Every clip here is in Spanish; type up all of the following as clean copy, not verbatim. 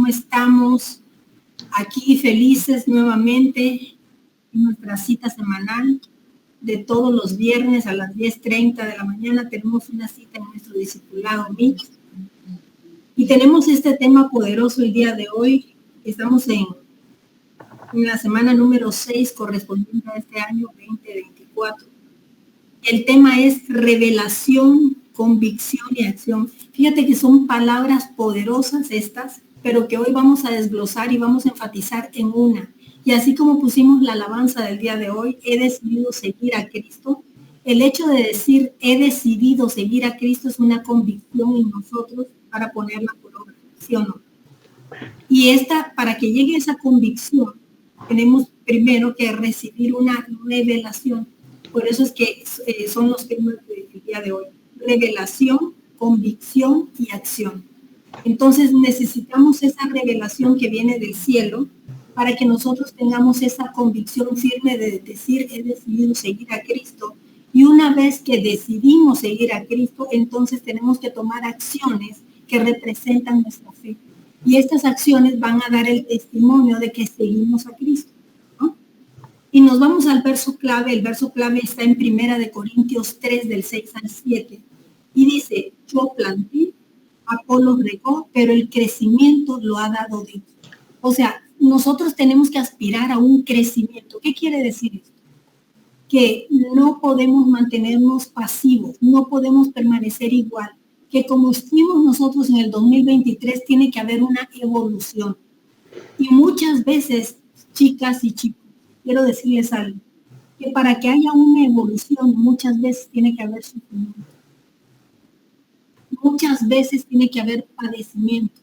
¿Cómo estamos? Aquí felices nuevamente en nuestra cita semanal de todos los viernes a las 10:30 de la mañana. Tenemos una cita en nuestro discipulado mix y tenemos este tema poderoso el día de hoy. Estamos en la semana número 6 correspondiente a este año 2024. El tema es revelación, convicción y acción. Fíjate que son palabras poderosas estas, pero que hoy vamos a desglosar y vamos a enfatizar en una. Y así como pusimos la alabanza del día de hoy, he decidido seguir a Cristo. El hecho de decir he decidido seguir a Cristo es una convicción en nosotros para ponerla por obra, ¿sí o no? Y para que llegue esa convicción, tenemos primero que recibir una revelación. Por eso es que son los temas del día de hoy. Revelación, convicción y acción. Entonces necesitamos esa revelación que viene del cielo para que nosotros tengamos esa convicción firme de decir he decidido seguir a Cristo. Y una vez que decidimos seguir a Cristo, entonces tenemos que tomar acciones que representan nuestra fe. Y estas acciones van a dar el testimonio de que seguimos a Cristo, ¿no? Y nos vamos al verso clave. El verso clave está en 1 Corintios 3, del 6 al 7. Y dice, yo planté, Apolo regó, pero el crecimiento lo ha dado Dios. O sea, nosotros tenemos que aspirar a un crecimiento. ¿Qué quiere decir esto? Que no podemos mantenernos pasivos, no podemos permanecer igual. Que como estuvimos nosotros en el 2023, tiene que haber una evolución. Y muchas veces, chicas y chicos, quiero decirles algo, que para que haya una evolución, muchas veces tiene que haber sufrimiento. Muchas veces tiene que haber padecimiento,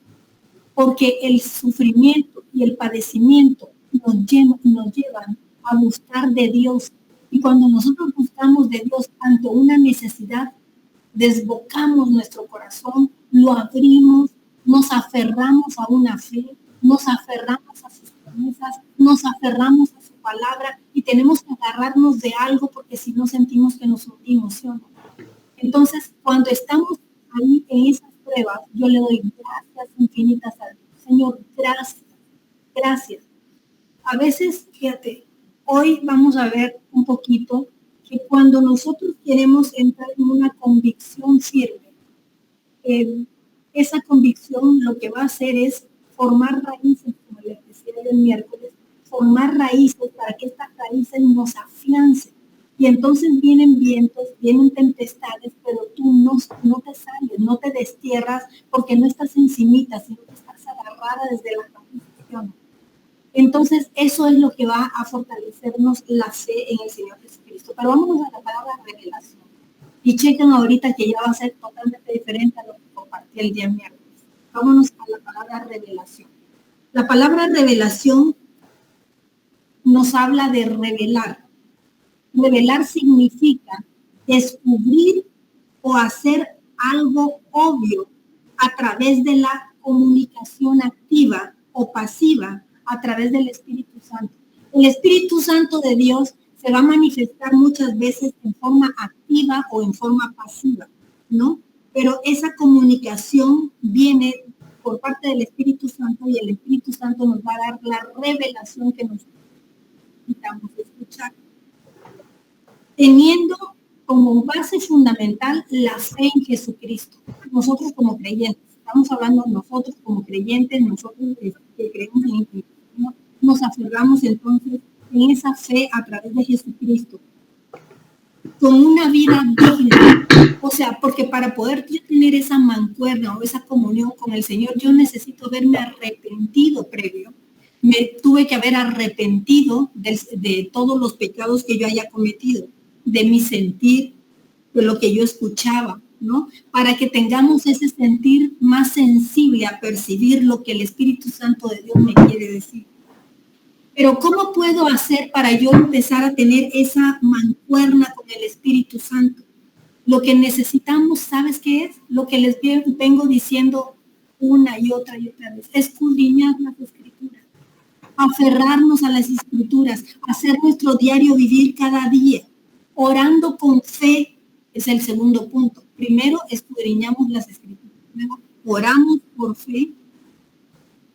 porque el sufrimiento y el padecimiento nos llevan a buscar de Dios. Y cuando nosotros buscamos de Dios ante una necesidad, desbocamos nuestro corazón, lo abrimos, nos aferramos a una fe, nos aferramos a sus promesas, nos aferramos a su palabra y tenemos que agarrarnos de algo porque si no sentimos que nos hundimos, ¿sí o no? Entonces, cuando estamos ahí en esas pruebas, yo le doy gracias infinitas a Dios. Señor, gracias, gracias. A veces, fíjate, hoy vamos a ver un poquito que cuando nosotros queremos entrar en una convicción firme, esa convicción lo que va a hacer es formar raíces, como les decía el miércoles, formar raíces para que estas raíces nos afiancen. Y entonces vienen vientos, vienen tempestades, pero tú no te sales, no te destierras porque no estás encimita, sino que estás agarrada desde la convicción. Entonces, eso es lo que va a fortalecernos la fe en el Señor Jesucristo. Pero vámonos a la palabra revelación. Y chequen ahorita que ya va a ser totalmente diferente a lo que compartí el día miércoles. Vámonos a la palabra revelación. La palabra revelación nos habla de revelar. Revelar significa descubrir o hacer algo obvio a través de la comunicación activa o pasiva a través del Espíritu Santo. El Espíritu Santo de Dios se va a manifestar muchas veces en forma activa o en forma pasiva, ¿no? Pero esa comunicación viene por parte del Espíritu Santo y el Espíritu Santo nos va a dar la revelación que nosotros necesitamos escuchar. Teniendo como base fundamental la fe en Jesucristo. Nosotros como creyentes, estamos hablando nosotros como creyentes, nosotros que creemos en Cristo, nos aferramos entonces en esa fe a través de Jesucristo, con una vida digna. O sea, porque para poder yo tener esa mancuerna o esa comunión con el Señor, yo necesito haberme arrepentido previo. Me tuve que haber arrepentido de todos los pecados que yo haya cometido, de mi sentir, de lo que yo escuchaba, ¿no? Para que tengamos ese sentir más sensible a percibir lo que el Espíritu Santo de Dios me quiere decir. Pero ¿cómo puedo hacer para yo empezar a tener esa mancuerna con el Espíritu Santo? Lo que necesitamos, ¿sabes qué es? Lo que les vengo diciendo una y otra vez, escudriñar las Escrituras, aferrarnos a las Escrituras, hacer nuestro diario vivir cada día, orando con fe, es el segundo punto. Primero escudriñamos las Escrituras, luego oramos por fe,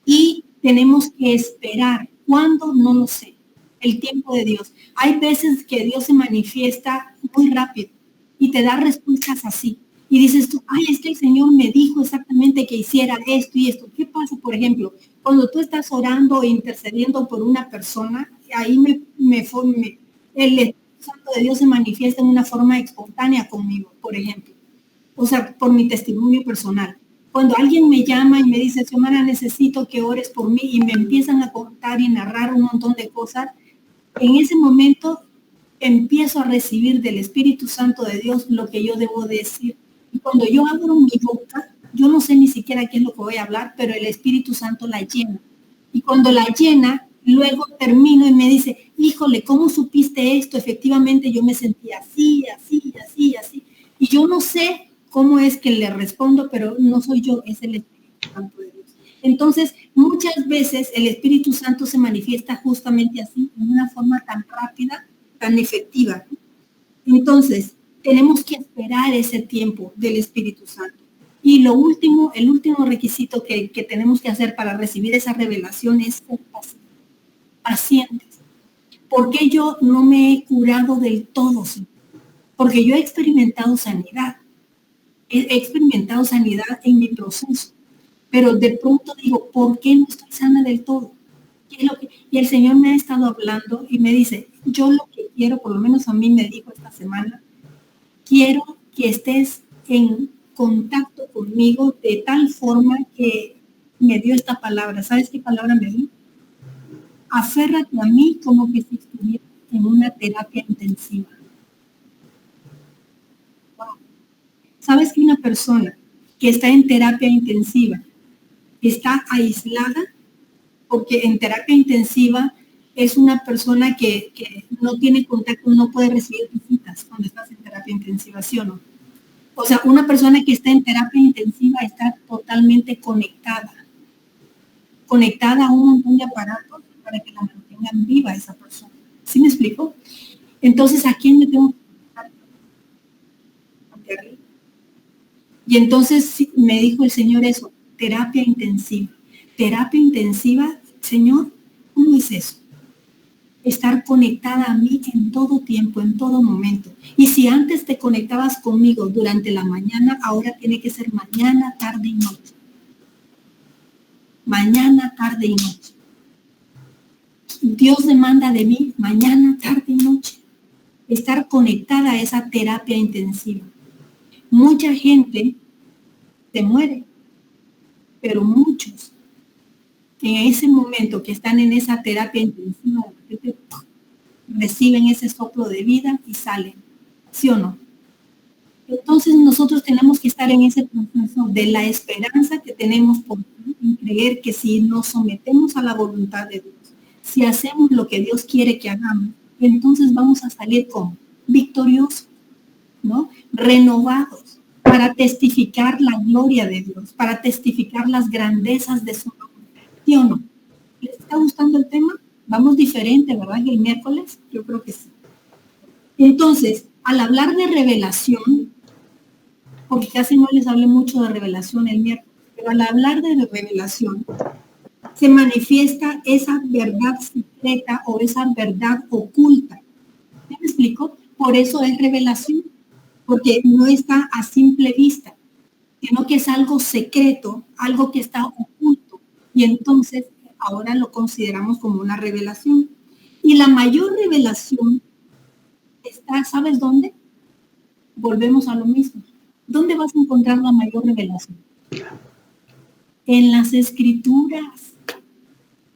y tenemos que esperar. ¿Cuándo? No lo sé. El tiempo de Dios. Hay veces que Dios se manifiesta muy rápido y te da respuestas así. Y dices tú, ay, es que el Señor me dijo exactamente que hiciera esto y esto. ¿Qué pasa, por ejemplo, cuando tú estás orando e intercediendo por una persona? Ahí el Espíritu Santo de Dios se manifiesta en una forma espontánea conmigo, por ejemplo. O sea, por mi testimonio personal. Cuando alguien me llama y me dice, Xiomara, necesito que ores por mí, y me empiezan a contar y narrar un montón de cosas, en ese momento empiezo a recibir del Espíritu Santo de Dios lo que yo debo decir. Y cuando yo abro mi boca, yo no sé ni siquiera qué es lo que voy a hablar, pero el Espíritu Santo la llena. Y cuando la llena, luego termino y me dice, híjole, ¿cómo supiste esto? Efectivamente, yo me sentía así, así, así, así. Y yo no sé cómo es que le respondo, pero no soy yo, es el Espíritu Santo de Dios. Entonces, muchas veces el Espíritu Santo se manifiesta justamente así, en una forma tan rápida, tan efectiva. Entonces, tenemos que esperar ese tiempo del Espíritu Santo. Y lo último, el último requisito que tenemos que hacer para recibir esa revelación es ser pacientes. ¿Por qué yo no me he curado del todo? Porque yo he experimentado sanidad. He experimentado sanidad en mi proceso. Pero de pronto digo, ¿por qué no estoy sana del todo? Y el Señor me ha estado hablando y me dice, yo lo que quiero, por lo menos a mí me dijo esta semana, quiero que estés en contacto conmigo de tal forma que me dio esta palabra. ¿Sabes qué palabra me dio? Aférrate a mí como que si estuviera en una terapia intensiva. Wow. ¿Sabes que una persona que está en terapia intensiva está aislada? Porque en terapia intensiva es una persona que no tiene contacto, no puede recibir visitas cuando estás en terapia intensiva, ¿sí o no? O sea, una persona que está en terapia intensiva está totalmente conectada a un montón de aparatos para que la mantengan viva esa persona. ¿Sí me explico? Entonces, ¿a quién me tengo que conectar? Y entonces me dijo el Señor eso, terapia intensiva. Terapia intensiva, Señor, ¿cómo es eso? Estar conectada a mí en todo tiempo, en todo momento. Y si antes te conectabas conmigo durante la mañana, ahora tiene que ser mañana, tarde y noche. Mañana, tarde y noche. Dios demanda de mí mañana, tarde y noche. Estar conectada a esa terapia intensiva. Mucha gente se muere, pero muchos en ese momento que están en esa terapia intensiva, reciben ese soplo de vida y salen, ¿sí o no? Entonces nosotros tenemos que estar en ese proceso de la esperanza que tenemos por creer que si nos sometemos a la voluntad de Dios, si hacemos lo que Dios quiere que hagamos, entonces vamos a salir como victoriosos, ¿no? Renovados para testificar la gloria de Dios, para testificar las grandezas de su nombre, ¿sí o no? ¿Les está gustando el tema? Vamos diferente, ¿verdad? El miércoles, yo creo que sí. Entonces, al hablar de revelación, porque casi no les hablé mucho de revelación el miércoles, pero al hablar de revelación, se manifiesta esa verdad secreta o esa verdad oculta. ¿Me explico? Por eso es revelación, porque no está a simple vista, sino que es algo secreto, algo que está oculto, y entonces ahora lo consideramos como una revelación. Y la mayor revelación está, ¿sabes dónde? Volvemos a lo mismo. ¿Dónde vas a encontrar la mayor revelación? En las Escrituras.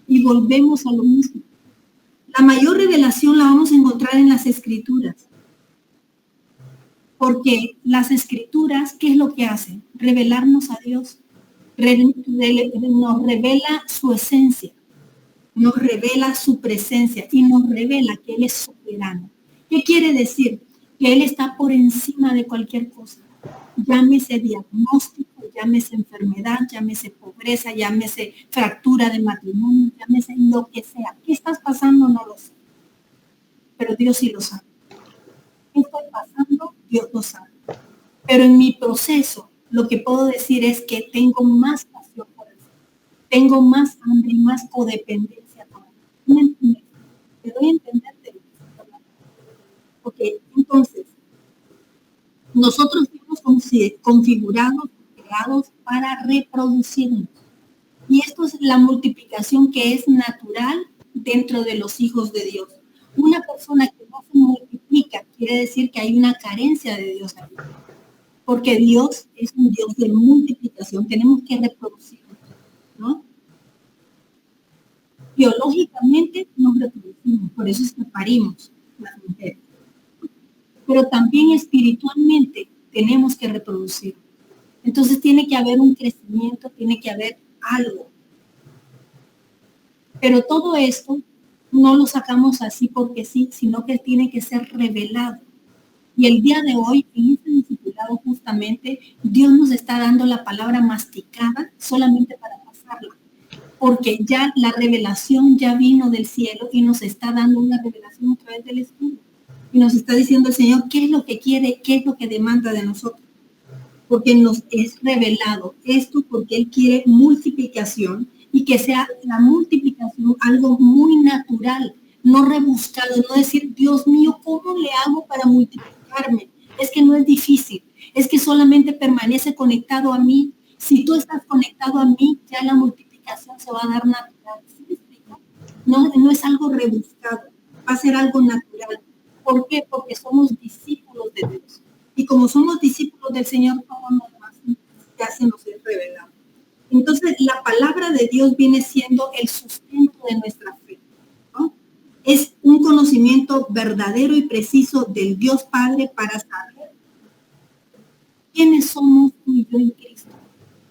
Y volvemos a lo mismo. La mayor revelación la vamos a encontrar en las Escrituras. Porque las Escrituras, ¿qué es lo que hacen? Revelarnos a Dios. Nos revela su esencia. Nos revela su presencia y nos revela que Él es soberano. ¿Qué quiere decir? Que Él está por encima de cualquier cosa. Llámese diagnóstico, llámese enfermedad, llámese pobreza, llámese fractura de matrimonio, llámese lo que sea. ¿Qué estás pasando? No lo sé. Pero Dios sí lo sabe. ¿Qué estoy pasando? Dios lo sabe. Pero en mi proceso, lo que puedo decir es que tengo más pasión por Él. tengo más hambre y más codependencia. ¿Me entiendes? Te doy a entender de lo que estoy hablando. Ok, entonces, nosotros fuimos configurados, creados para reproducirnos. Y esto es la multiplicación que es natural dentro de los hijos de Dios. Una persona que no se multiplica quiere decir que hay una carencia de Dios ahí. Porque Dios es un Dios de multiplicación. Tenemos que reproducirnos, ¿no? Biológicamente nos reproducimos, por eso es que parimos las mujeres. Pero también espiritualmente tenemos que reproducir. Entonces tiene que haber un crecimiento, tiene que haber algo. Pero todo esto no lo sacamos así porque sí, sino que tiene que ser revelado. Y el día de hoy, en este discipulado justamente, Dios nos está dando la palabra masticada solamente para pasarla. Porque ya la revelación ya vino del cielo y nos está dando una revelación a través del Espíritu. Y nos está diciendo el Señor qué es lo que quiere, qué es lo que demanda de nosotros. Porque nos es revelado esto, porque Él quiere multiplicación y que sea la multiplicación algo muy natural, no rebuscado, no decir, Dios mío, ¿cómo le hago para multiplicarme? Es que no es difícil, es que solamente permanece conectado a mí. Si tú estás conectado a mí, ya la multiplicación se va a dar natural. ¿Sí me explico? No es algo rebuscado, va a ser algo natural. ¿Por qué? Porque somos discípulos de Dios. Y como somos discípulos del Señor, todo lo demás ya se nos es revelado. Entonces, la palabra de Dios viene siendo el sustento de nuestra fe, ¿no? Es un conocimiento verdadero y preciso del Dios Padre para saber quiénes somos tú y yo en Cristo.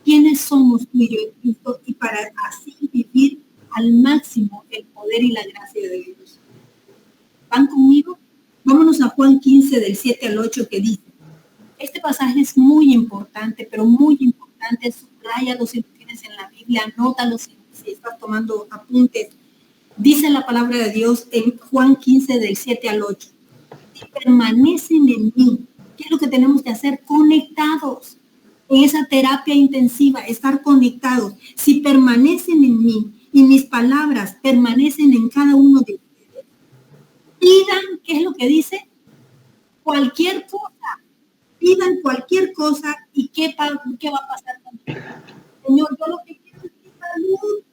Quiénes somos tú y yo en Cristo y para así vivir al máximo el poder y la gracia de Dios. ¿Van conmigo? Vámonos a Juan 15, del 7 al 8, que dice, este pasaje es muy importante, pero muy importante, subráyalo si lo tienes en la Biblia, anótalo si estás tomando apuntes. Dice la palabra de Dios en Juan 15, del 7 al 8. Si permanecen en mí, ¿qué es lo que tenemos que hacer? Conectados. En esa terapia intensiva, estar conectados. Si permanecen en mí y mis palabras permanecen en cada uno de ustedes, pidan, ¿qué es lo que dice? Cualquier cosa. Pidan cualquier cosa y ¿qué va a pasar contigo? Señor, yo lo que quiero es mi salud.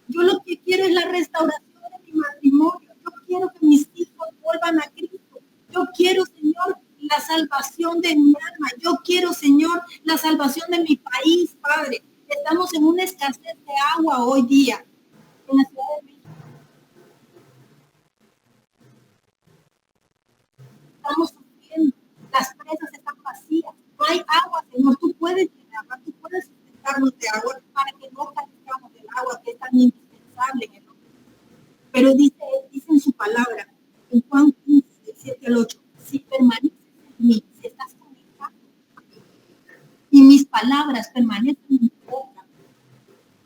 Yo lo que quiero es la restauración de mi matrimonio. Yo quiero que mis hijos vuelvan a Cristo. Yo quiero, Señor, la salvación de mi alma. Yo quiero, Señor, la salvación de mi país, Padre. Estamos en una escasez de agua hoy día en la Ciudad de México. Estamos sufriendo. Las presas están vacías. No hay agua, Señor. Tú puedes llenarla. Tú puedes sustentarnos de agua para que no carezcamos del agua que es tan indispensable en el hombre. Pero dice en su palabra, en Juan 15, del 7 al 8, si permaneces en mí, si estás conectado y mis palabras permanecen en mi boca,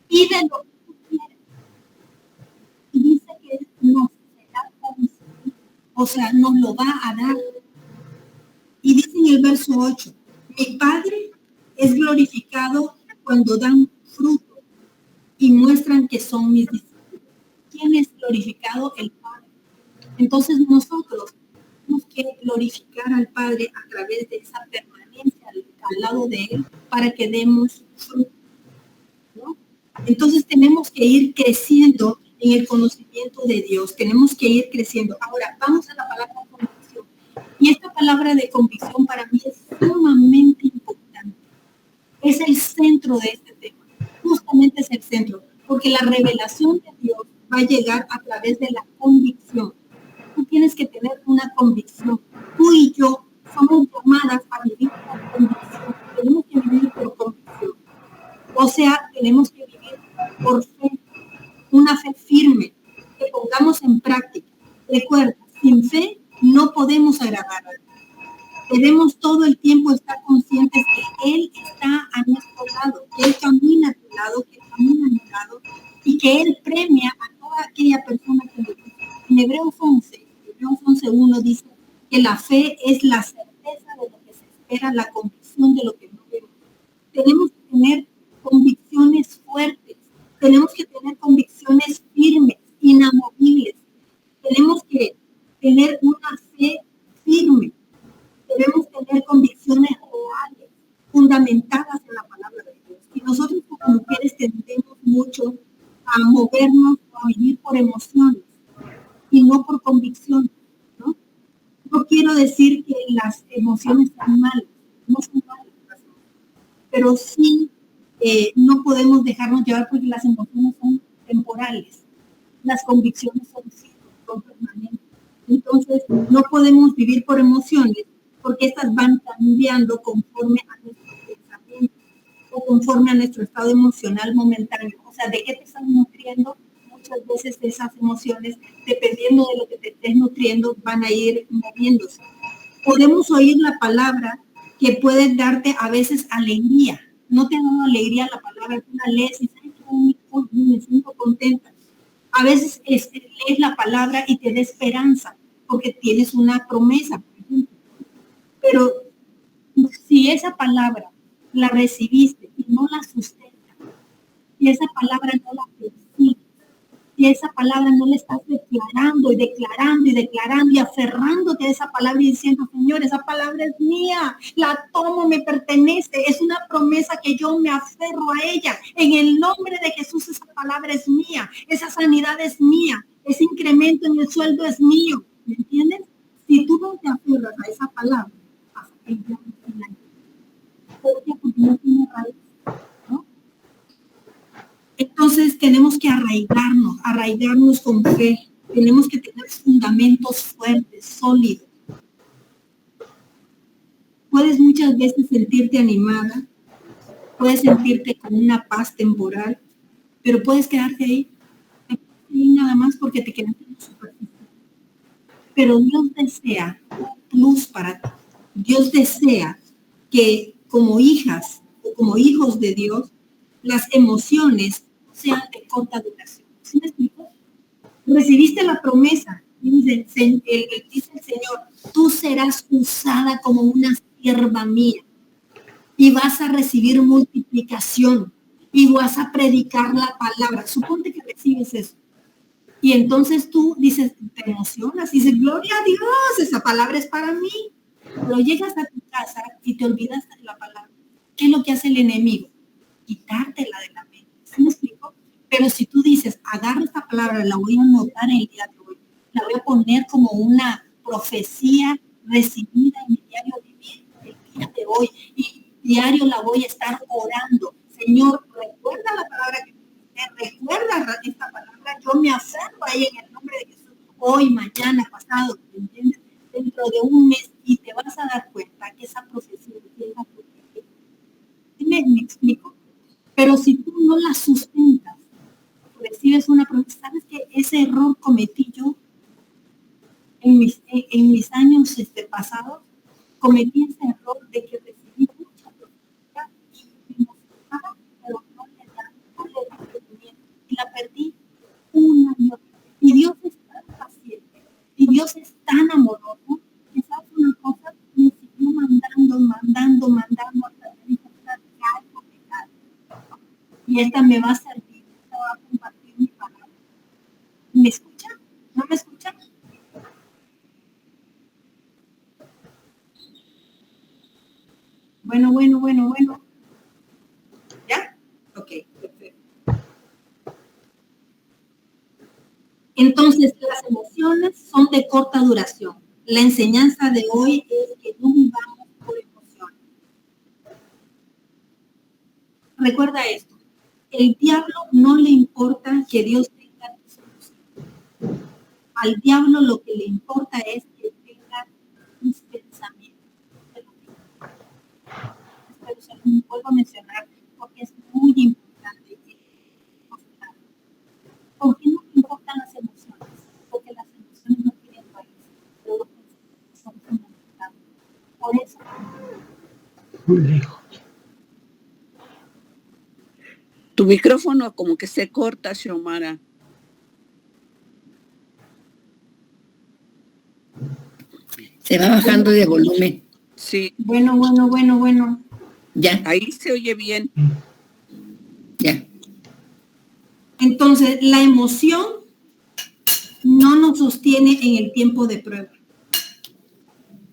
pide lo que tú quieres. Y dice que nos será concedido, o sea, nos lo va a dar. Y dice en el verso 8, mi Padre es glorificado cuando dan fruto y muestran que son mis discípulos. ¿Quién es glorificado? El Padre. Entonces nosotros tenemos que glorificar al Padre a través de esa permanencia al lado de Él para que demos fruto, ¿no? Entonces tenemos que ir creciendo en el conocimiento de Dios, tenemos que ir creciendo. Ahora, vamos a la palabra convicción. Y esta palabra de convicción para mí es sumamente importante. Es el centro de este tema. Justamente es el centro, porque la revelación de Dios va a llegar a través de la convicción. Tú tienes que tener una convicción. Tú y yo somos llamadas a vivir por convicción. Tenemos que vivir por convicción. O sea, tenemos que vivir por fe. Una fe firme que pongamos en práctica. Recuerda, sin fe no podemos agradar a Dios. Debemos todo el tiempo estar conscientes que Él está a nuestro lado, que Él camina a tu lado, que Él camina a mi lado y que Él premia a toda aquella persona que le gusta. En Hebreos 11:1 dice que la fe es la certeza de lo que se espera, la convicción de lo que no vemos. Tenemos que tener convicciones fuertes, tenemos y no por convicción, ¿no? No quiero decir que las emociones son malas, no son malas, pero sí no podemos dejarnos llevar porque las emociones son temporales, las convicciones son permanentes. Entonces, no podemos vivir por emociones porque estas van cambiando conforme a nuestro pensamiento o conforme a nuestro estado emocional momentáneo. O sea, ¿de qué te estás nutriendo? Muchas veces esas emociones, dependiendo de lo que te estés nutriendo, van a ir moviéndose. Podemos oír la palabra que puede darte a veces alegría. No te da alegría la palabra, tú la lees y me siento contenta. A veces lees la palabra y te da esperanza, porque tienes una promesa, por ejemplo. Pero si esa palabra la recibiste y no la sustentas, si esa palabra no la persigues, si esa palabra no la estás declarando y declarando y declarando y aferrándote a esa palabra y diciendo, Señor, esa palabra es mía, la tomo, me pertenece, es una promesa que yo me aferro a ella. En el nombre de Jesús esa palabra es mía, esa sanidad es mía, ese incremento en el sueldo es mío, ¿me entiendes? Si tú no te aferras a esa palabra, porque no tiene raíz, ¿no? Entonces tenemos que arraigarnos con fe, tenemos que tener fundamentos fuertes, sólidos. Puedes muchas veces sentirte animada, puedes sentirte con una paz temporal, pero puedes quedarte ahí nada más porque te quedaste en la superficie. Pero Dios desea un plus para ti. Dios desea que como hijas o como hijos de Dios, las emociones sean de corta duración. ¿Sí me explico? Recibiste la promesa y dice el Señor, tú serás usada como una sierva mía y vas a recibir multiplicación y vas a predicar la palabra. Suponte que recibes eso. Y entonces tú dices, te emocionas, dices, gloria a Dios, esa palabra es para mí. Pero llegas a tu casa y te olvidas de la palabra. ¿Qué es lo que hace el enemigo? Quitártela de la mente. ¿Sí me explico? Pero si tú dices, agarro esta palabra, la voy a anotar en el día de hoy, la voy a poner como una profecía recibida en mi diario vivir el día de hoy, y diario la voy a estar orando. Señor, recuerda la palabra que recuerda esta palabra, yo me acerco ahí en el nombre de Jesús, hoy, mañana, pasado, ¿entiendes? Dentro de un mes, y te vas a dar cuenta que esa profecía llega por ti. ¿Sí me explico? Pero si tú no la sustentas, recibes una promesa. ¿Sabes que ese error cometí yo en mis años pasados? Cometí ese error de que recibí mucha profecía y me emocionaba, pero no le di seguimiento y la perdí una y otra. Y Dios es tan paciente y Dios es tan amoroso que, ¿sabes una cosa? Me siguió mandando hasta que dijo, algo me cae. Y esta me va a servir, esta va a compartir mi palabra. ¿Me escucha? ¿No me escucha? Bueno. ¿Ya? Ok, perfecto. Entonces, las emociones son de corta duración. La enseñanza de hoy es que no vivamos por emociones. Recuerda esto. El diablo no le importa que Dios tenga tus emociones. Al diablo lo que le importa es que tenga tus pensamientos. Pero se lo vuelvo a mencionar porque es muy importante. ¿Por qué no te importan las emociones? Porque las emociones no tienen raíz, pero los pensamientos son fundamentales. Por eso. Muy lejos. Tu micrófono como que se corta, Xiomara. Se va bajando de volumen. Sí. Bueno. Ya. Ahí se oye bien. Ya. Entonces, la emoción no nos sostiene en el tiempo de prueba.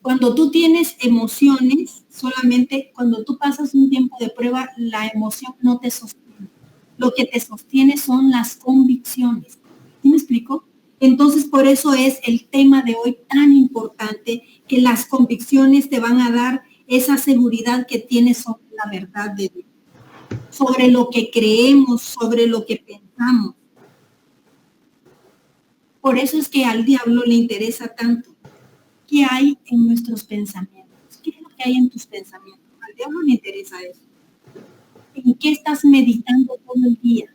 Cuando tú tienes emociones, solamente cuando tú pasas un tiempo de prueba, la emoción no te sostiene. Lo que te sostiene son las convicciones. ¿Sí me explico? Entonces, por eso es el tema de hoy tan importante, que las convicciones te van a dar esa seguridad que tienes sobre la verdad de Dios, sobre lo que creemos, sobre lo que pensamos. Por eso es que al diablo le interesa tanto qué hay en nuestros pensamientos. ¿Qué es lo que hay en tus pensamientos? Al diablo le interesa eso. ¿En qué estás meditando todo el día?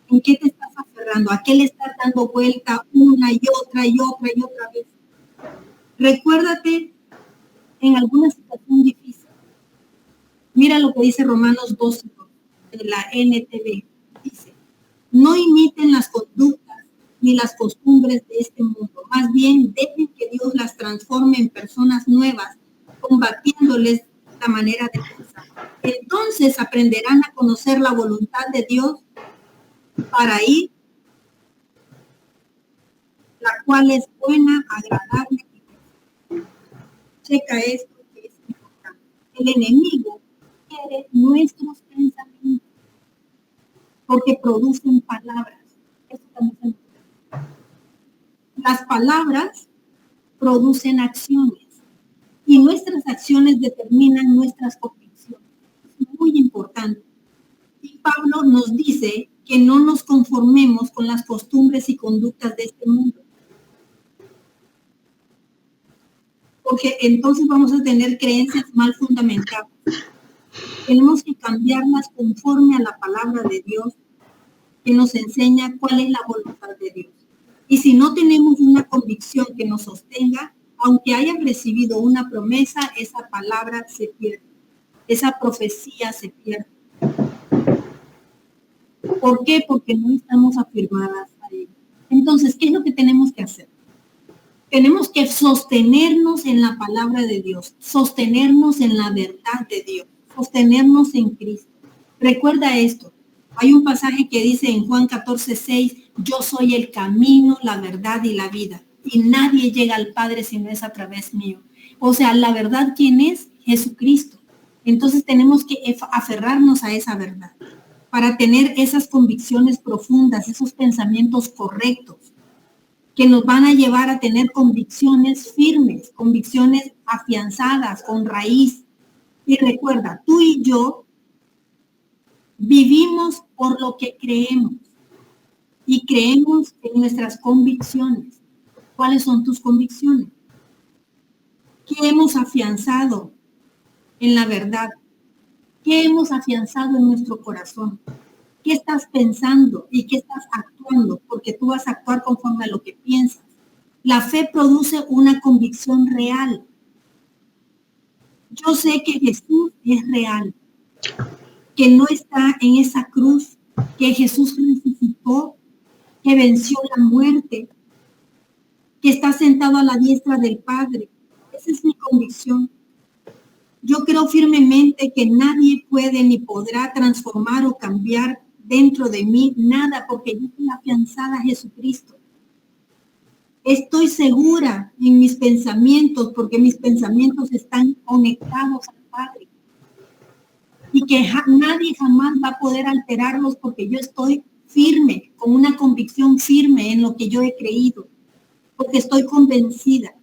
¿En qué te estás aferrando? ¿A qué le estás dando vuelta una y otra y otra y otra vez? Recuérdate en alguna situación difícil. Mira lo que dice Romanos 12, de la NTV. Dice, no imiten las conductas ni las costumbres de este mundo. Más bien, dejen que Dios las transforme en personas nuevas, combatiéndoles la manera de pensar. Entonces aprenderán a conocer la voluntad de Dios para ir, la cual es buena, agradable y perfecta. Checa esto que es importante. El enemigo quiere nuestros pensamientos porque producen palabras. Eso también se entiende. Las palabras producen acciones y nuestras acciones determinan nuestras convicciones. Es muy importante. Y Pablo nos dice que no nos conformemos con las costumbres y conductas de este mundo, porque entonces vamos a tener creencias mal fundamentadas. Tenemos que cambiarlas conforme a la palabra de Dios, que nos enseña cuál es la voluntad de Dios. Y si no tenemos una convicción que nos sostenga, aunque hayan recibido una promesa, esa palabra se pierde, esa profecía se pierde. ¿Por qué? Porque no estamos afirmadas a ello. Entonces, ¿qué es lo que tenemos que hacer? Tenemos que sostenernos en la palabra de Dios, sostenernos en la verdad de Dios, sostenernos en Cristo. Recuerda esto. Hay un pasaje que dice en Juan 14:6, yo soy el camino, la verdad y la vida. Y nadie llega al Padre si no es a través mío. O sea, la verdad, ¿quién es? Jesucristo. Entonces tenemos que aferrarnos a esa verdad para tener esas convicciones profundas, esos pensamientos correctos, que nos van a llevar a tener convicciones firmes, convicciones afianzadas, con raíz. Y recuerda, tú y yo vivimos por lo que creemos y creemos en nuestras convicciones. ¿Cuáles son tus convicciones? ¿Qué hemos afianzado en la verdad? ¿Qué hemos afianzado en nuestro corazón? ¿Qué estás pensando y qué estás actuando? Porque tú vas a actuar conforme a lo que piensas. La fe produce una convicción real. Yo sé que Jesús es real, que no está en esa cruz, que Jesús resucitó, que venció la muerte, que está sentado a la diestra del Padre. Esa es mi convicción. Yo creo firmemente que nadie puede ni podrá transformar o cambiar dentro de mí nada, porque yo estoy afianzada a Jesucristo. Estoy segura en mis pensamientos, porque mis pensamientos están conectados al Padre. Y que nadie jamás va a poder alterarlos, porque yo estoy firme, con una convicción firme en lo que yo he creído, porque estoy convencida,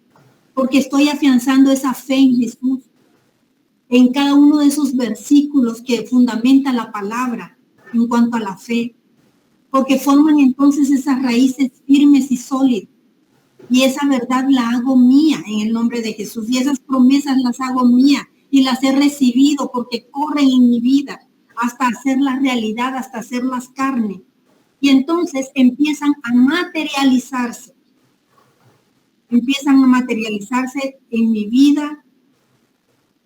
porque estoy afianzando esa fe en Jesús, en cada uno de esos versículos que fundamenta la palabra en cuanto a la fe, porque forman entonces esas raíces firmes y sólidas. Y esa verdad la hago mía en el nombre de Jesús. Y esas promesas las hago mía y las he recibido porque corren en mi vida hasta hacerlas realidad, hasta hacerlas carne. Y entonces empiezan a materializarse. Empiezan a materializarse en mi vida.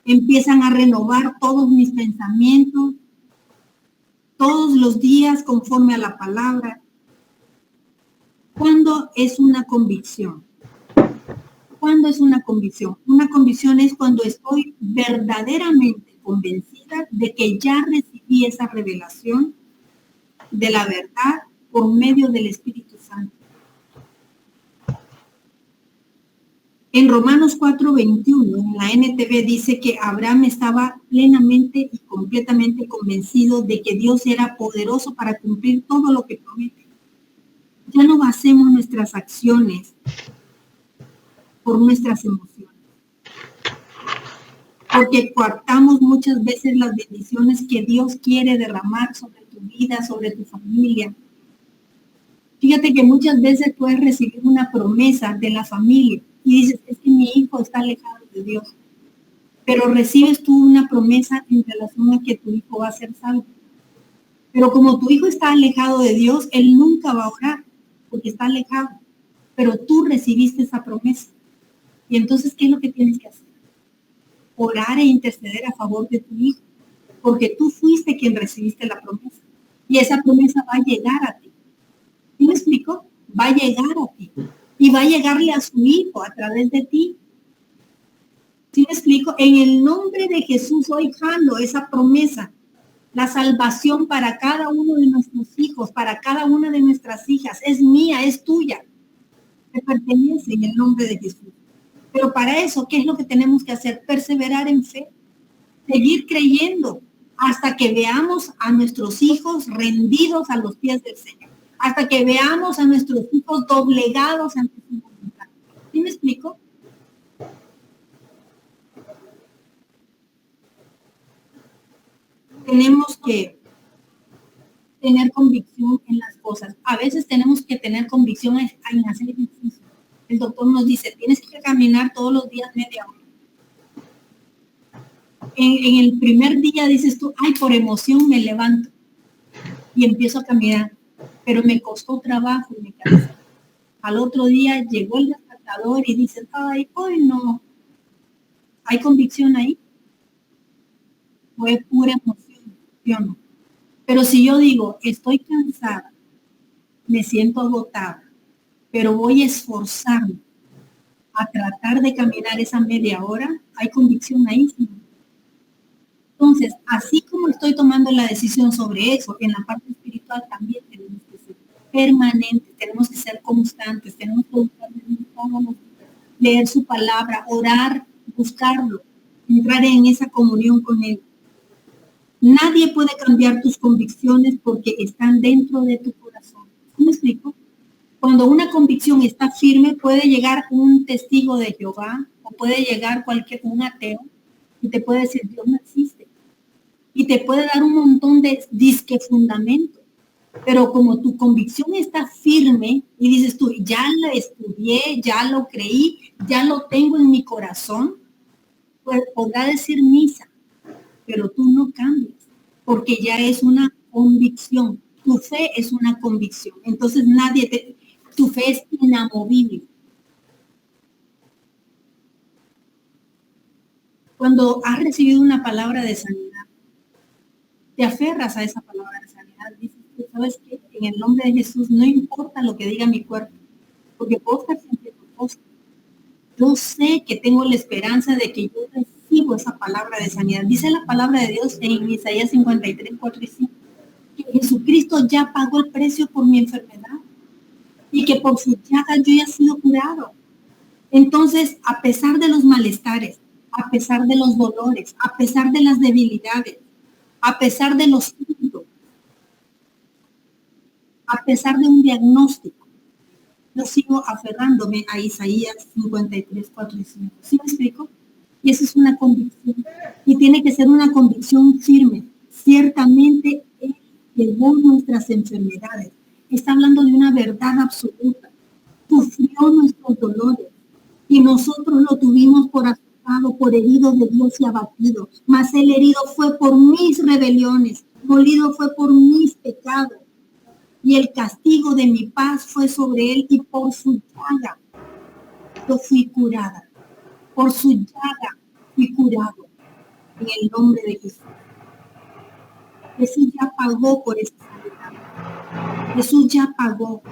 Empiezan a renovar todos mis pensamientos, todos los días conforme a la palabra. ¿Cuándo es una convicción? ¿Cuándo es una convicción? Una convicción es cuando estoy verdaderamente convencida de que ya recibí esa revelación de la verdad por medio del Espíritu Santo. En Romanos 4:21, en la NTV dice que Abraham estaba plenamente y completamente convencido de que Dios era poderoso para cumplir todo lo que promete. Ya no basemos nuestras acciones por nuestras emociones, porque coartamos muchas veces las bendiciones que Dios quiere derramar sobre tu vida, sobre tu familia. Fíjate que muchas veces puedes recibir una promesa de la familia y dices, es que mi hijo está alejado de Dios, pero recibes tú una promesa en relación a que tu hijo va a ser salvo. Pero como tu hijo está alejado de Dios, él nunca va a orar porque está alejado, pero tú recibiste esa promesa. Y entonces, ¿qué es lo que tienes que hacer? Orar e interceder a favor de tu hijo, porque tú fuiste quien recibiste la promesa. Y esa promesa va a llegar a ti. ¿Sí me explico? Va a llegar a ti. Y va a llegarle a su hijo a través de ti. ¿Sí me explico? En el nombre de Jesús hoy jalo esa promesa. La salvación para cada uno de nuestros hijos, para cada una de nuestras hijas. Es mía, es tuya. Te pertenece en el nombre de Jesús. Pero para eso, ¿qué es lo que tenemos que hacer? Perseverar en fe, seguir creyendo hasta que veamos a nuestros hijos rendidos a los pies del Señor, hasta que veamos a nuestros hijos doblegados ante su voluntad. ¿Sí me explico? Tenemos que tener convicción en las cosas. A veces tenemos que tener convicción en hacer ejercicio. El doctor nos dice, tienes que caminar todos los días media hora. En el primer día dices tú, ay, por emoción me levanto y empiezo a caminar, pero me costó trabajo y me cansé. Al otro día llegó el despertador y dices, ay, hoy no. ¿Hay convicción ahí? Fue pura emoción, ¿sí o no? Pero si yo digo, estoy cansada, me siento agotada, pero voy a esforzarme a tratar de caminar esa media hora, ¿hay convicción ahí? ¿Sí? Entonces, así como estoy tomando la decisión sobre eso, en la parte espiritual también tenemos que ser permanentes, tenemos que ser constantes, tenemos que buscar leer su palabra, orar, buscarlo, entrar en esa comunión con Él. Nadie puede cambiar tus convicciones porque están dentro de tu corazón. ¿Sí me explico? Cuando una convicción está firme, puede llegar un testigo de Jehová o puede llegar un ateo y te puede decir, Dios no existe. Y te puede dar un montón de disque fundamento. Pero como tu convicción está firme y dices tú, ya la estudié, ya lo creí, ya lo tengo en mi corazón, pues podrá decir misa, pero tú no cambias, porque ya es una convicción. Tu fe es una convicción. Entonces tu fe es inamovible. Cuando has recibido una palabra de sanidad, te aferras a esa palabra de sanidad. Dices, ¿sabes qué? En el nombre de Jesús no importa lo que diga mi cuerpo, porque puedo estar sintiendo cosas. Yo sé que tengo la esperanza de que yo recibo esa palabra de sanidad. Dice la palabra de Dios en Isaías 53, 4 y 5, que Jesucristo ya pagó el precio por mi enfermedad y que por su llaga yo ya he sido curado. Entonces, a pesar de los malestares, a pesar de los dolores, a pesar de las debilidades, a pesar de los síntomas, a pesar de un diagnóstico, yo sigo aferrándome a Isaías 53, 4 y 5. ¿Sí me explico? Y eso es una convicción. Y tiene que ser una convicción firme. Ciertamente Él llevó nuestras enfermedades. Está hablando de una verdad absoluta. Sufrió nuestros dolores. Y nosotros lo tuvimos por azotado, por herido de Dios y abatido. Mas el herido fue por mis rebeliones. Molido fue por mis pecados. Y el castigo de mi paz fue sobre él, y por su llaga yo fui curada. Por su llaga fui curado. En el nombre de Jesús. Jesús ya pagó por esa sanidad. Jesús ya pagó.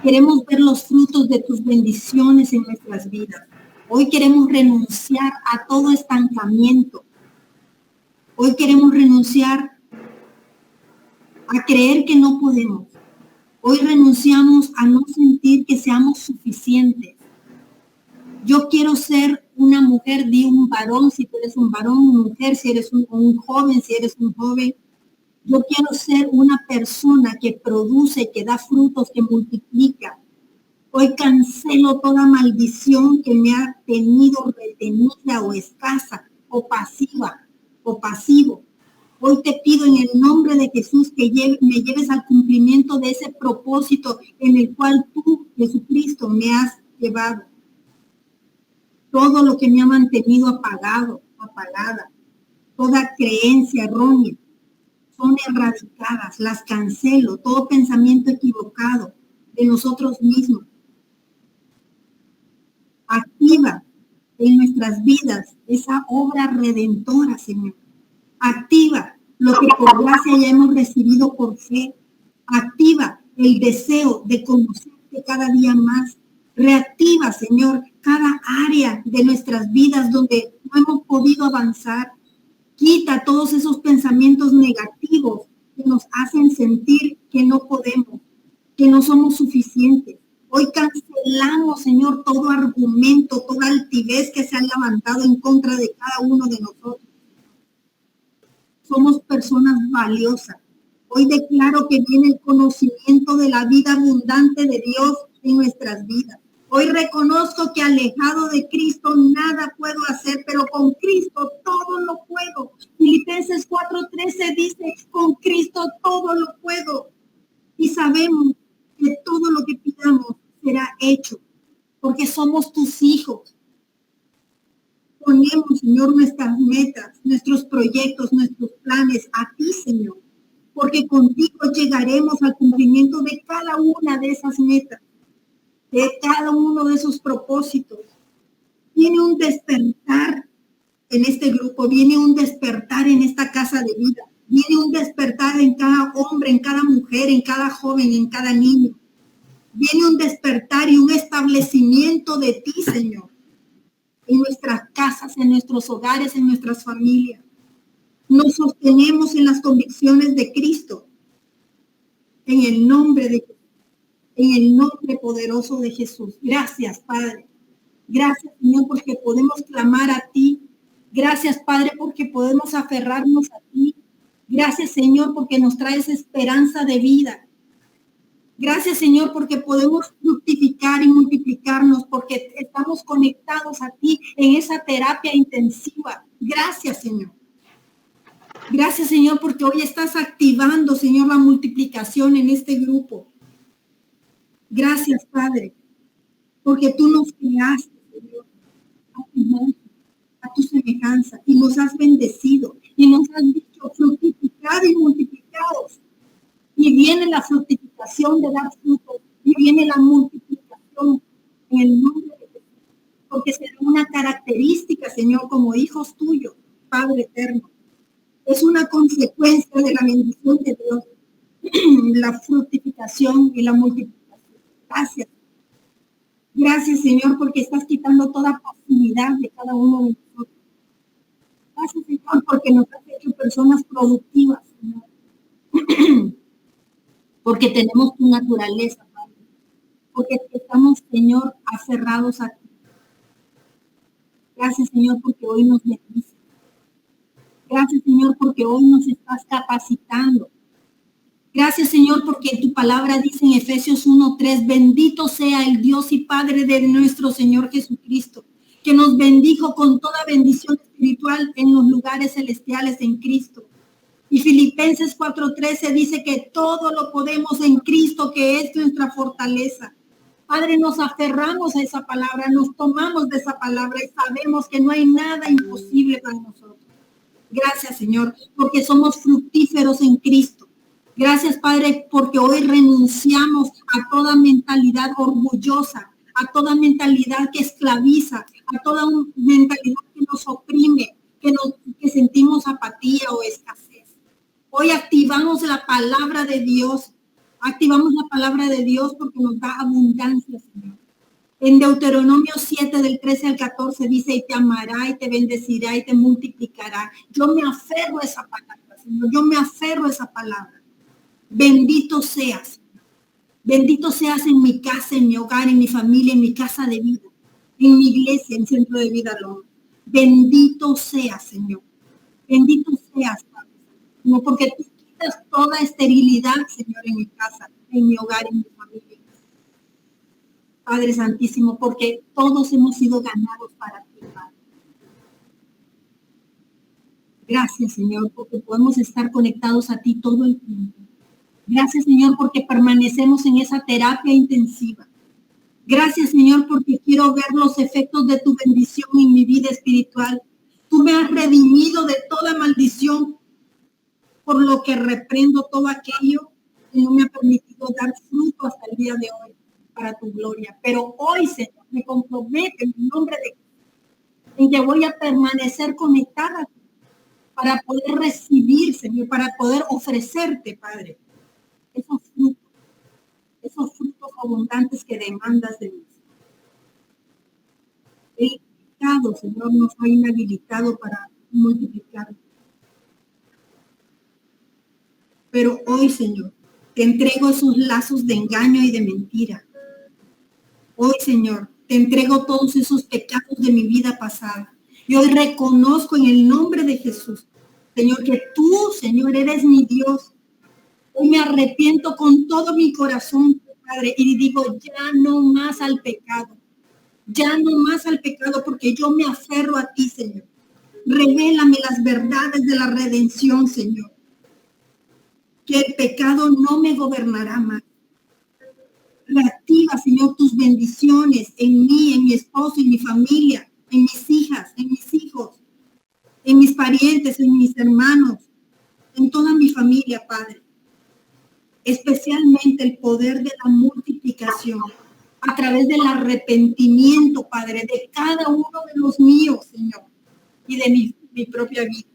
Queremos ver los frutos de tus bendiciones en nuestras vidas. Hoy queremos renunciar a todo estancamiento. Hoy queremos renunciar a creer que no podemos. Hoy renunciamos a no sentir que seamos suficientes. Yo quiero ser una mujer, di un varón, si tú eres un varón, una mujer, si eres un joven, si eres un joven. Yo quiero ser una persona que produce, que da frutos, que multiplica. Hoy cancelo toda maldición que me ha tenido retenida o escasa o pasiva o pasivo. Hoy te pido en el nombre de Jesús que me lleves al cumplimiento de ese propósito en el cual tú, Jesucristo, me has llevado. Todo lo que me ha mantenido apagado, apagada, toda creencia errónea, son erradicadas, las cancelo, todo pensamiento equivocado de nosotros mismos. Activa en nuestras vidas esa obra redentora, Señor. Activa lo que por gracia ya hemos recibido por fe. Activa el deseo de conocerte cada día más. Reactiva, Señor, cada área de nuestras vidas donde no hemos podido avanzar. Quita todos esos pensamientos negativos que nos hacen sentir que no podemos, que no somos suficientes. Hoy cancelamos, Señor, todo argumento, toda altivez que se ha levantado en contra de cada uno de nosotros. Somos personas valiosas. Hoy declaro que viene el conocimiento de la vida abundante de Dios en nuestras vidas. Hoy reconozco que alejado de Cristo nada puedo hacer, pero con Cristo todo lo puedo. Filipenses 4:13 dice, con Cristo todo lo puedo. Y sabemos que todo lo que pidamos será hecho, porque somos tus hijos. Ponemos, Señor, nuestras metas, nuestros proyectos, nuestros planes a ti, Señor, porque contigo llegaremos al cumplimiento de cada una de esas metas, de cada uno de esos propósitos. Viene un despertar en este grupo, viene un despertar en esta casa de vida, viene un despertar en cada hombre, en cada mujer, en cada joven, en cada niño. Viene un despertar y un establecimiento de ti, Señor, en nuestras casas, en nuestros hogares, en nuestras familias. Nos sostenemos en las convicciones de Cristo, en el nombre poderoso de Jesús. Gracias, Padre. Gracias, Señor, porque podemos clamar a ti. Gracias, Padre, porque podemos aferrarnos a ti. Gracias, Señor, porque nos traes esperanza de vida. Gracias, Señor, porque podemos fructificar y multiplicarnos, porque estamos conectados a ti en esa terapia intensiva. Gracias, Señor. Gracias, Señor, porque hoy estás activando, Señor, la multiplicación en este grupo. Gracias, Padre, porque tú nos creaste, Señor, a tu imagen, a tu semejanza, y nos has bendecido, y nos has dicho fructificad y multiplicados. Y viene la fructificación de dar frutos, y viene la multiplicación en el nombre de Jesús, porque será una característica, Señor, como hijos tuyos, Padre eterno. Es una consecuencia de la bendición de Dios, la fructificación y la multiplicación. Gracias. Gracias, Señor, porque estás quitando toda pasividad de cada uno de nosotros. Gracias, Señor, porque nos has hecho personas productivas, Señor. Porque tenemos tu naturaleza, Padre. Porque estamos, Señor, aferrados a ti. Gracias, Señor, porque hoy nos bendices. Gracias, Señor, porque hoy nos estás capacitando. Gracias, Señor, porque tu palabra dice en Efesios 1:3, bendito sea el Dios y Padre de nuestro Señor Jesucristo, que nos bendijo con toda bendición espiritual en los lugares celestiales en Cristo. Y Filipenses 4:13 dice que todo lo podemos en Cristo, que es nuestra fortaleza. Padre, nos aferramos a esa palabra, nos tomamos de esa palabra y sabemos que no hay nada imposible para nosotros. Gracias, Señor, porque somos fructíferos en Cristo. Gracias, Padre, porque hoy renunciamos a toda mentalidad orgullosa, a toda mentalidad que esclaviza, a toda mentalidad que nos oprime, que sentimos apatía o escasez. Hoy activamos la palabra de Dios. Activamos la palabra de Dios porque nos da abundancia, Señor. En Deuteronomio 7, del 13 al 14, dice, y te amará, y te bendecirá, y te multiplicará. Yo me aferro a esa palabra, Señor. Yo me aferro a esa palabra. Bendito seas. Bendito seas en mi casa, en mi hogar, en mi familia, en mi casa de vida, en mi iglesia, en Centro de Vida Loma. Bendito seas, Señor. Bendito seas, Padre. No porque tú quitas toda esterilidad, Señor, en mi casa, en mi hogar, en mi familia. Padre Santísimo, porque todos hemos sido ganados para ti, Padre. Gracias, Señor, porque podemos estar conectados a ti todo el tiempo. Gracias, Señor, porque permanecemos en esa terapia intensiva. Gracias, Señor, porque quiero ver los efectos de tu bendición en mi vida espiritual. Tú me has redimido de toda maldición, por lo que reprendo todo aquello que no me ha permitido dar fruto hasta el día de hoy para tu gloria. Pero hoy, Señor, me comprometo en el nombre de Jesús en que voy a permanecer conectada a ti para poder recibir, Señor, para poder ofrecerte, Padre, esos frutos abundantes que demandas de mí. El pecado, Señor, nos ha inhabilitado para multiplicar. Pero hoy, Señor, te entrego esos lazos de engaño y de mentira. Hoy, Señor, te entrego todos esos pecados de mi vida pasada. Y hoy reconozco en el nombre de Jesús, Señor, que tú, Señor, eres mi Dios. Hoy me arrepiento con todo mi corazón, Padre, y digo, ya no más al pecado. Ya no más al pecado, porque yo me aferro a ti, Señor. Revélame las verdades de la redención, Señor. Que el pecado no me gobernará más. Reactiva, Señor, tus bendiciones en mí, en mi esposo, en mi familia, en mis hijas, en mis hijos, en mis parientes, en mis hermanos, en toda mi familia, Padre. Especialmente el poder de la multiplicación a través del arrepentimiento, Padre, de cada uno de los míos, Señor, y de mi propia vida.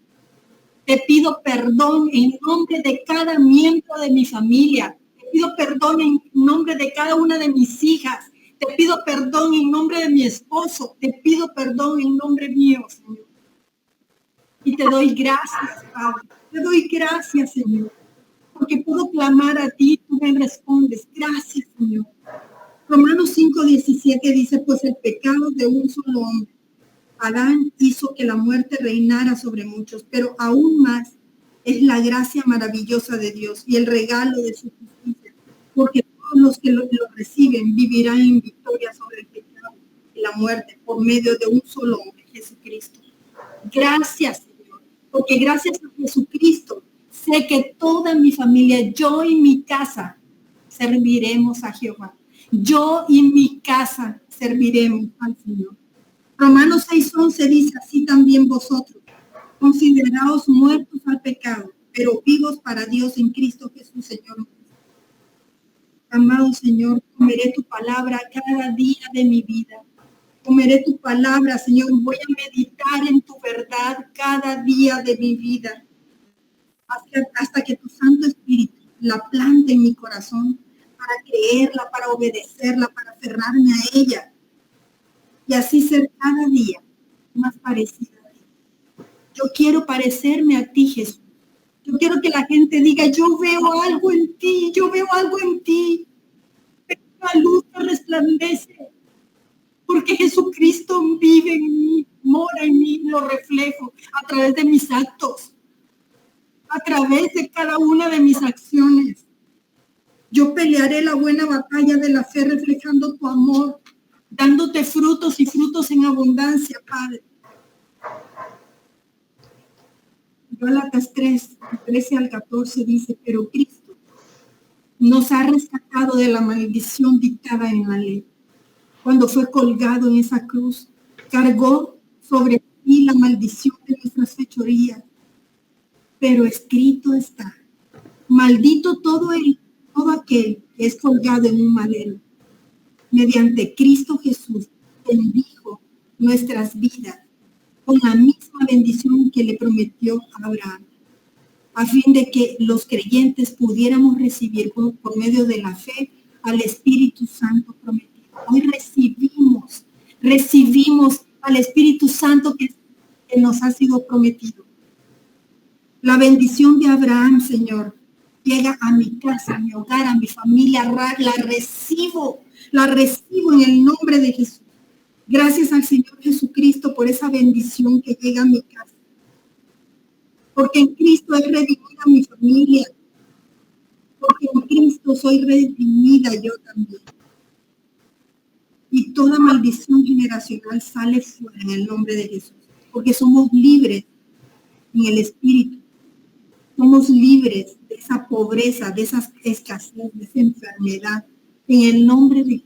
Te pido perdón en nombre de cada miembro de mi familia. Te pido perdón en nombre de cada una de mis hijas. Te pido perdón en nombre de mi esposo. Te pido perdón en nombre mío, Señor. Y te doy gracias, Padre. Te doy gracias, Señor, porque puedo clamar a ti, tú me respondes. Gracias, Señor. Romanos 5:17 dice, pues el pecado de un solo hombre, Adán, hizo que la muerte reinara sobre muchos, pero aún más es la gracia maravillosa de Dios y el regalo de su justicia, porque todos los que lo reciben vivirán en victoria sobre el pecado y la muerte por medio de un solo hombre, Jesucristo. Gracias, Señor, porque gracias a Jesucristo sé que toda mi familia, yo y mi casa, serviremos a Jehová. Yo y mi casa serviremos al Señor. Romanos 6:11 dice, así también vosotros, consideraos muertos al pecado, pero vivos para Dios en Cristo Jesús, Señor. Amado Señor, comeré tu palabra cada día de mi vida. Comeré tu palabra, Señor. Voy a meditar en tu verdad cada día de mi vida. Hasta que tu Santo Espíritu la plante en mi corazón para creerla, para obedecerla, para aferrarme a ella. Y así ser cada día más parecida a ti. Yo quiero parecerme a ti, Jesús. Yo quiero que la gente diga, yo veo algo en ti, yo veo algo en ti. La luz que resplandece. Porque Jesucristo vive en mí, mora en mí, lo reflejo a través de mis actos, a través de cada una de mis acciones. Yo pelearé la buena batalla de la fe reflejando tu amor, dándote frutos y frutos en abundancia, Padre. Gálatas 3:13-14 dice, pero Cristo nos ha rescatado de la maldición dictada en la ley. Cuando fue colgado en esa cruz, cargó sobre sí la maldición de nuestras fechorías. Pero escrito está, maldito todo aquel que es colgado en un madero. Mediante Cristo Jesús bendijo nuestras vidas con la misma bendición que le prometió a Abraham, a fin de que los creyentes pudiéramos recibir por medio de la fe al Espíritu Santo prometido. Hoy recibimos al Espíritu Santo que nos ha sido prometido. La bendición de Abraham, Señor, llega a mi casa, a mi hogar, a mi familia. La recibo en el nombre de Jesús. Gracias al Señor Jesucristo por esa bendición que llega a mi casa. porque en Cristo es redimida mi familia, porque en Cristo soy redimida yo también. Y toda maldición generacional sale fuera en el nombre de Jesús, porque somos libres en el Espíritu. Somos libres de esa pobreza, de esa escasez, de esa enfermedad, en el nombre de Jesús.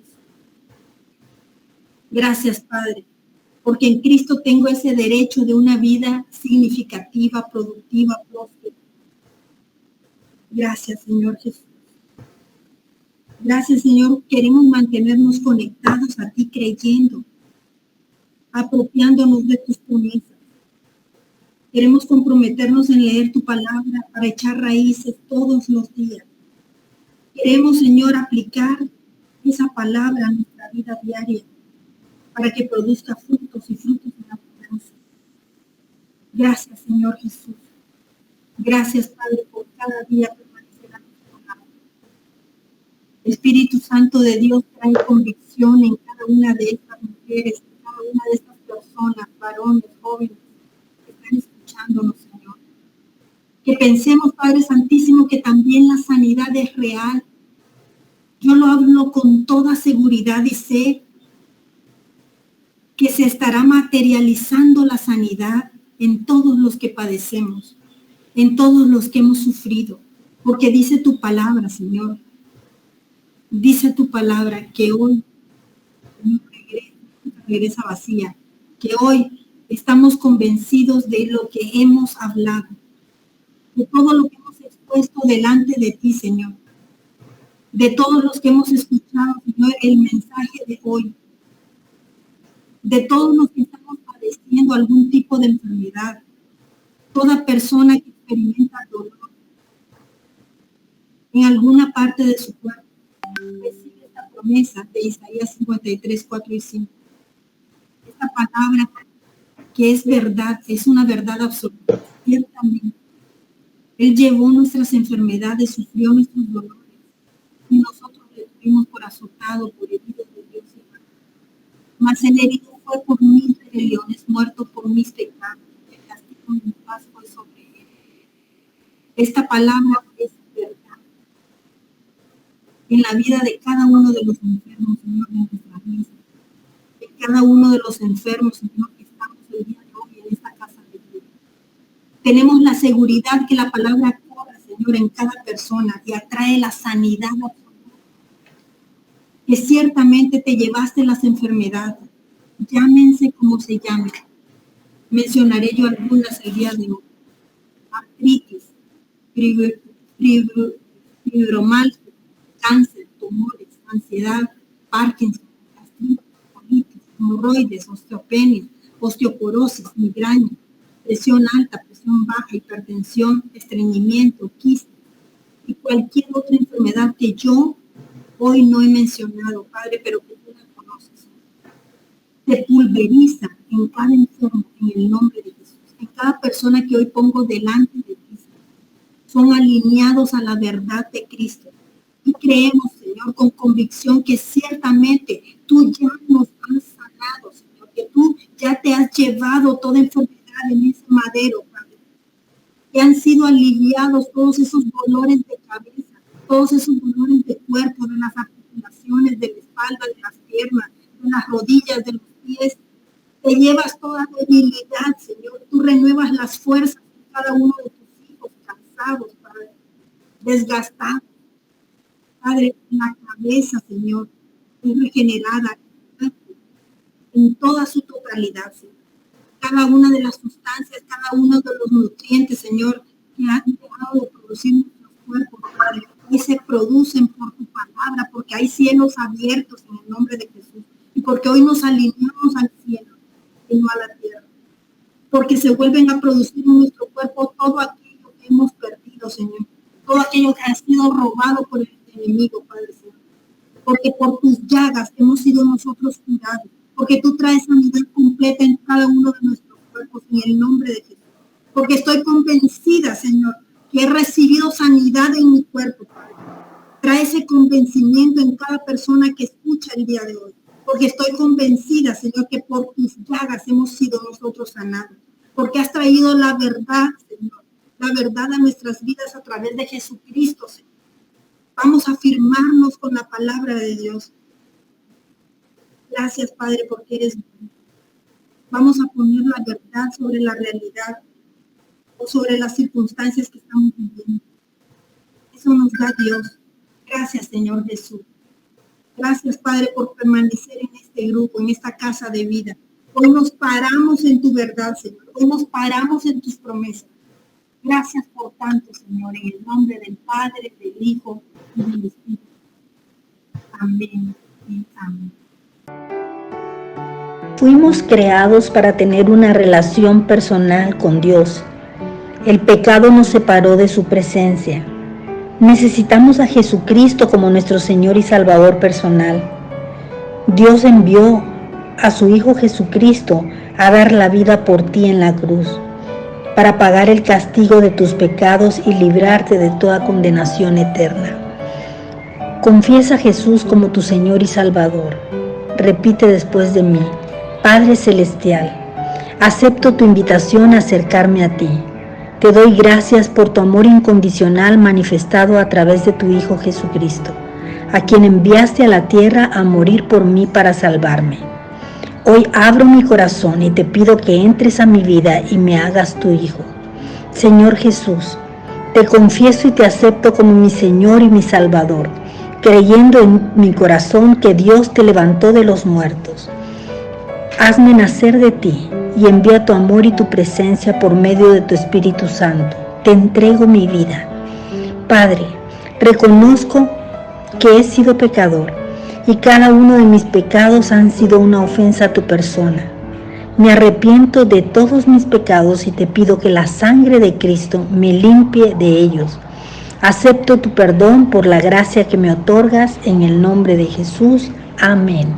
Gracias, Padre, porque en Cristo tengo ese derecho de una vida significativa, productiva, próspera. Gracias, Señor Jesús. Gracias, Señor. Queremos mantenernos conectados a ti, creyendo, apropiándonos de tus promesas. Queremos comprometernos en leer tu palabra para echar raíces todos los días. Queremos, Señor, aplicar esa palabra a nuestra vida diaria para que produzca frutos y frutos en abundancia. Gracias, Señor Jesús. Gracias, Padre, por cada día permanecer a nuestro lado. Espíritu Santo de Dios trae convicción en cada una de estas mujeres, en cada una de estas personas, varones, jóvenes, que están escuchándonos, Señor. Que pensemos, Padre Santísimo, que también la sanidad es real. Yo lo hablo con toda seguridad y sé que se estará materializando la sanidad en todos los que padecemos, en todos los que hemos sufrido, porque dice tu palabra, Señor. Dice tu palabra que hoy no regresa vacía, que hoy estamos convencidos de lo que hemos hablado, de todo lo que hemos expuesto delante de ti, Señor, de todos los que hemos escuchado, Señor, el mensaje de hoy, de todos los que estamos padeciendo algún tipo de enfermedad, toda persona que experimenta dolor en alguna parte de su cuerpo, recibe esta promesa de Isaías 53, 4 y 5. Esta palabra que es verdad, es una verdad absoluta, ciertamente. Él llevó nuestras enfermedades, sufrió nuestros dolores, y nosotros le tuvimos por azotado, por herido de Dios. Mas el herido fue por mis rebeliones, muerto por mis pecados. El castigo de mi paz fue sobre él. Esta palabra es verdad en la vida de cada uno de los enfermos, Señor, de nuestras vidas. De cada uno de los enfermos, Señor, que estamos el día de hoy en esta casa de Dios. Tenemos la seguridad que la palabra corre, Señor, en cada persona y atrae la sanidad absoluta. Que ciertamente te llevaste las enfermedades, llámense como se llamen. Mencionaré yo algunas el día de hoy. Artritis, fibromialgia, cáncer, tumores, ansiedad, Parkinson, gastritis, colitis, hemorroides, osteopenia, osteoporosis, migraña, presión alta, presión baja, hipertensión, estreñimiento, quiste y cualquier otra enfermedad que yo hoy no he mencionado, Padre, pero que tú la conoces. Se pulveriza en cada enfermo en el nombre de Jesús. En cada persona que hoy pongo delante de ti, son alineados a la verdad de Cristo. Y creemos, Señor, con convicción que ciertamente tú ya nos has sanado, Señor, que tú ya te has llevado toda enfermedad en ese madero, Padre. Que han sido aliviados todos esos dolores de cabeza, todos esos dolores de cuerpo, de las articulaciones, de la espalda, de las piernas, de las rodillas, de los pies. Te llevas toda debilidad, Señor. Tú renuevas las fuerzas de cada uno de tus hijos, cansados, Padre, desgastados. Padre, la cabeza, Señor, es regenerada en toda su totalidad, Señor. Cada una de las sustancias, cada uno de los nutrientes, Señor, que han dejado de producir nuestros cuerpos, Padre, y se producen por tu palabra, porque hay cielos abiertos en el nombre de Jesús, y porque hoy nos alineamos al cielo y no a la tierra, porque se vuelven a producir en nuestro cuerpo todo aquello que hemos perdido, Señor, todo aquello que ha sido robado por el enemigo, Padre Señor, porque por tus llagas hemos sido nosotros curados, porque tú traes sanidad completa en cada uno de nuestros cuerpos en el nombre de Jesús, porque estoy convencida, Señor, que he recibido sanidad en mi cuerpo, Padre. Trae ese convencimiento en cada persona que escucha el día de hoy, porque estoy convencida, Señor, que por tus llagas hemos sido nosotros sanados, porque has traído la verdad, Señor, la verdad a nuestras vidas a través de Jesucristo, Señor. Vamos a afirmarnos con la palabra de Dios. Gracias, Padre, porque eres bueno. Vamos a poner la verdad sobre la realidad o sobre las circunstancias que estamos viviendo. Eso nos da Dios. Gracias, Señor Jesús. Gracias, Padre, por permanecer en este grupo, en esta casa de vida. Hoy nos paramos en tu verdad, Señor. Hoy nos paramos en tus promesas. Gracias por tanto, Señor, en el nombre del Padre, del Hijo y del Espíritu. Amén y amén. Fuimos creados para tener una relación personal con Dios. El pecado nos separó de su presencia. Necesitamos a Jesucristo como nuestro Señor y Salvador personal. Dios envió a su Hijo Jesucristo a dar la vida por ti en la cruz, para pagar el castigo de tus pecados y librarte de toda condenación eterna. Confiesa a Jesús como tu Señor y Salvador. Repite después de mí: Padre Celestial, acepto tu invitación a acercarme a ti. Te doy gracias por tu amor incondicional manifestado a través de tu Hijo Jesucristo, a quien enviaste a la tierra a morir por mí para salvarme. Hoy abro mi corazón y te pido que entres a mi vida y me hagas tu Hijo. Señor Jesús, te confieso y te acepto como mi Señor y mi Salvador, creyendo en mi corazón que Dios te levantó de los muertos. Hazme nacer de ti y envía tu amor y tu presencia por medio de tu Espíritu Santo. Te entrego mi vida. Padre, reconozco que he sido pecador y cada uno de mis pecados han sido una ofensa a tu persona. Me arrepiento de todos mis pecados y te pido que la sangre de Cristo me limpie de ellos. Acepto tu perdón por la gracia que me otorgas en el nombre de Jesús. Amén.